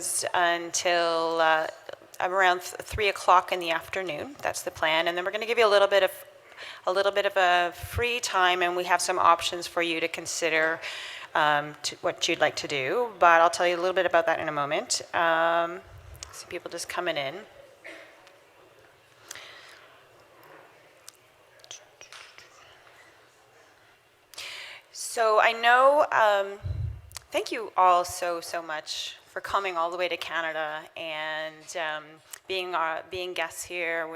sessions until around 3 o'clock in the afternoon. That's the plan. And then we're going to give you a little bit of a free time, and we have some options for you to consider what you'd like to do. But I'll tell you a little bit about that in a moment. See people just coming in. So I know, thank you all so much for coming all the way to Canada and being guests here.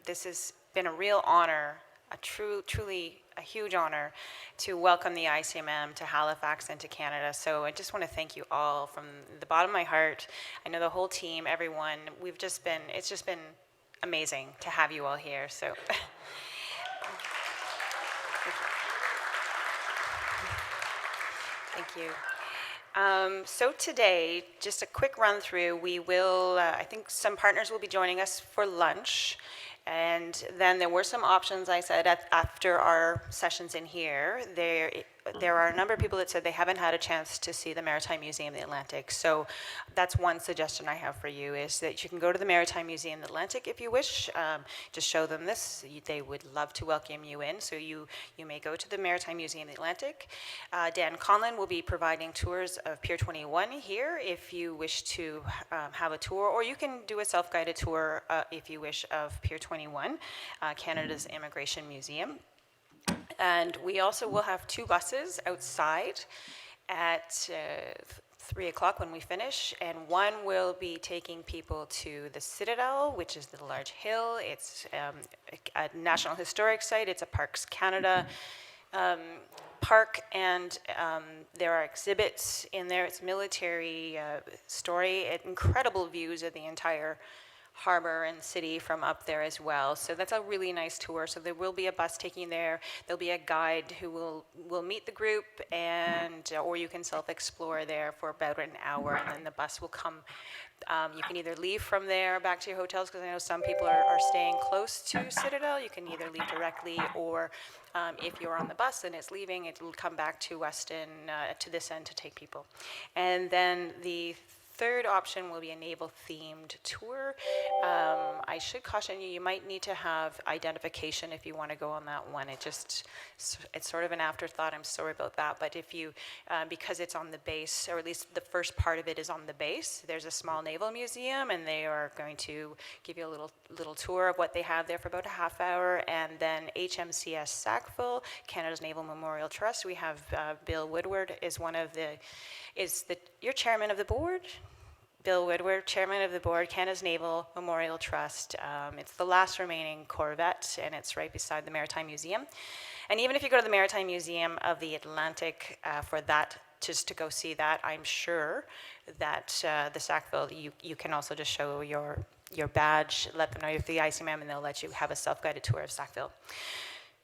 This has been a real honor, truly a huge honor to welcome the ICMM to Halifax and to Canada. So I just want to thank you all from the bottom of my heart. I know the whole team, everyone, it's just been amazing to have you all here. So. Thank you. So today, just a quick run through, we will, I think some partners will be joining us for lunch. And then there were some options I said after our sessions in here. There are a number of people that said they haven't had a chance to see the Maritime Museum of the Atlantic. So that's one suggestion I have for you, is that you can go to the Maritime Museum of the Atlantic if you wish. Just show them this. They would love to welcome you in. So you may go to the Maritime Museum of the Atlantic. Dan Conlon will be providing tours of Pier 21 here if you wish to have a tour, or you can do a self-guided tour if you wish of Pier 21, Canada's Immigration Museum. And we also will have 2 buses outside at 3 o'clock when we finish, and one will be taking people to the Citadel, which is the large hill. It's a National Historic Site. It's a Parks Canada park, and there are exhibits in there. It's military story, incredible views of the entire harbor and city from up there as well. So that's a really nice tour. So there will be a bus taking you there. There'll be a guide who will meet the group, and or you can self-explore there for about an hour, and then the bus will come. You can either leave from there back to your hotels, because I know some people are staying close to Citadel. You can either leave directly, or if you're on the bus and it's leaving, it will come back to Weston, to this end, to take people. And then the third option will be a naval-themed tour. I should caution you, you might need to have identification if you want to go on that one. It's sort of an afterthought, I'm sorry about that, but if you, because it's on the base, or at least the first part of it is on the base, there's a small naval museum, and they are going to give you a little tour of what they have there for about a half hour. And then HMCS Sackville, Canada's Naval Memorial Trust, we have Bill Woodward is you're chairman of the board? Bill Woodward, chairman of the board, Canada's Naval Memorial Trust. It's the last remaining Corvette, and it's right beside the Maritime Museum. And even if you go to the Maritime Museum of the Atlantic for that, just to go see that, I'm sure that the Sackville, you can also just show your badge, let them know you're the ICMM, and they'll let you have a self-guided tour of Sackville.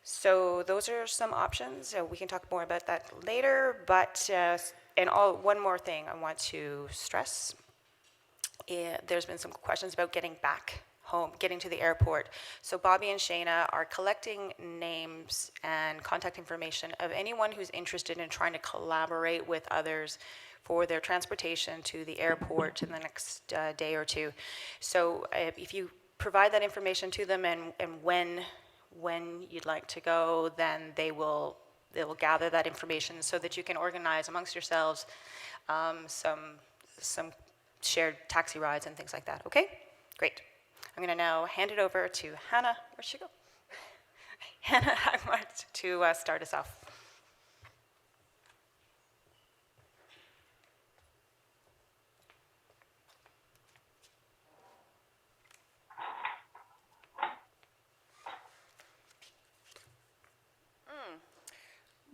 So those are some options. We can talk more about that later, but one more thing I want to stress. There's been some questions about getting back home, getting to the airport. So Bobby and Shayna are collecting names and contact information of anyone who's interested in trying to collaborate with others for their transportation to the airport in the next day or two. So if you provide that information to them and when you'd like to go, then they will gather that information so that you can organize amongst yourselves some shared taxi rides and things like that. Okay? Great. I'm going to now hand it over to Hannah. Where'd she go? Hannah Hagmart to start us off.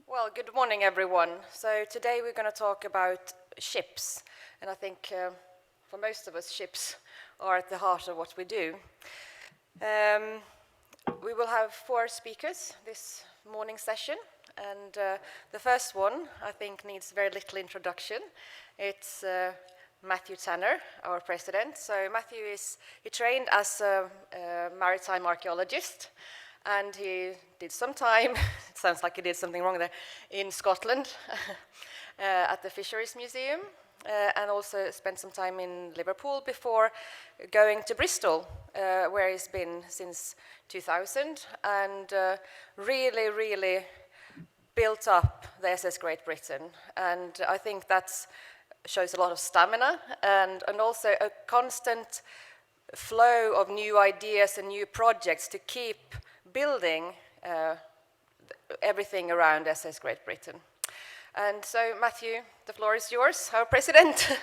Well, good morning, everyone. So today we're going to talk about ships, and I think for most of us, ships are at the heart of what we do. We will have 4 speakers this morning session, and the first one, I think, needs very little introduction. It's Matthew Tanner, our president. So Matthew he trained as a maritime archaeologist, and he did some time, it sounds like he did something wrong there, in Scotland at the Fisheries Museum. and also spent some time in Liverpool before going to Bristol, where he's been since 2000, and really built up the SS Great Britain. And I think that shows a lot of stamina and also a constant flow of new ideas and new projects to keep building everything around SS Great Britain. And so, Matthew, the floor is yours, our president.